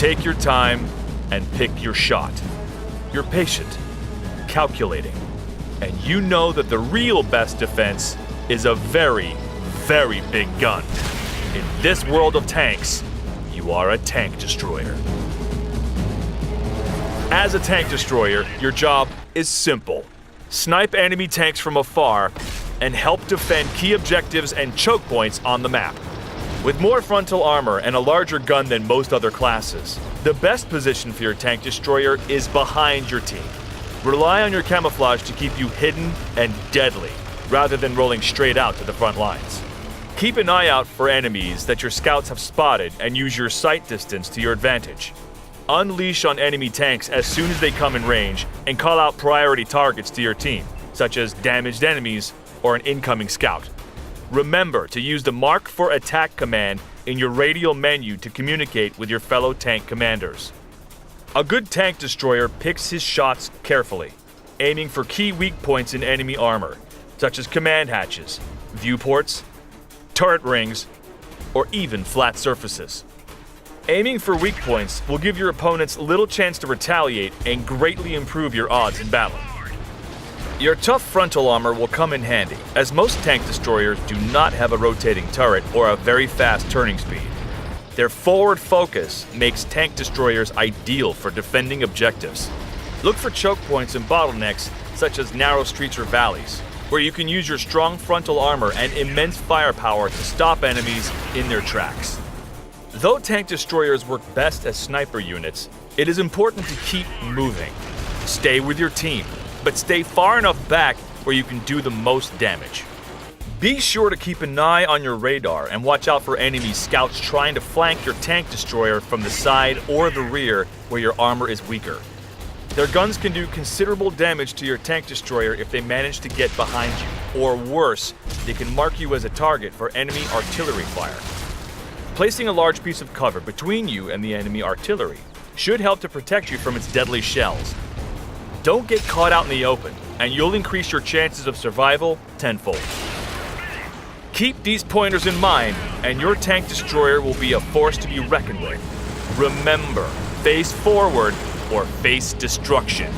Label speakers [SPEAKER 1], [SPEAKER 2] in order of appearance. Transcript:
[SPEAKER 1] take your time and pick your shot. You're patient, calculating, and you know that the real best defense is a very, very big gun. In this world of tanks, you are a tank destroyer. As a tank destroyer, your job is simple. Snipe enemy tanks from afar and help defend key objectives and choke points on the map. With more frontal armor and a larger gun than most other classes, the best position for your tank destroyer is behind your team. Rely on your camouflage to keep you hidden and deadly, rather than rolling straight out to the front lines. Keep an eye out for enemies that your scouts have spotted and use your sight distance to your advantage. Unleash on enemy tanks as soon as they come in range and call out priority targets to your team, such as damaged enemies or an incoming scout. Remember to use the Mark for Attack command in your radial menu to communicate with your fellow tank commanders. A good tank destroyer picks his shots carefully, aiming for key weak points in enemy armor, such as command hatches, viewports, turret rings, or even flat surfaces. Aiming for weak points will give your opponents little chance to retaliate and greatly improve your odds in battle. Your tough frontal armor will come in handy, as most tank destroyers do not have a rotating turret or a very fast turning speed. Their forward focus makes tank destroyers ideal for defending objectives. Look for choke points and bottlenecks such as narrow streets or valleys, where you can use your strong frontal armor and immense firepower to stop enemies in their tracks. Though tank destroyers work best as sniper units, it is important to keep moving. Stay with your team, but stay far enough back where you can do the most damage. Be sure to keep an eye on your radar and watch out for enemy scouts trying to flank your tank destroyer from the side or the rear where your armor is weaker. Their guns can do considerable damage to your tank destroyer if they manage to get behind you, or worse, they can mark you as a target for enemy artillery fire. Placing a large piece of cover between you and the enemy artillery should help to protect you from its deadly shells. Don't get caught out in the open, and you'll increase your chances of survival tenfold. Keep these pointers in mind, and your tank destroyer will be a force to be reckoned with. Remember, face forward or face destruction.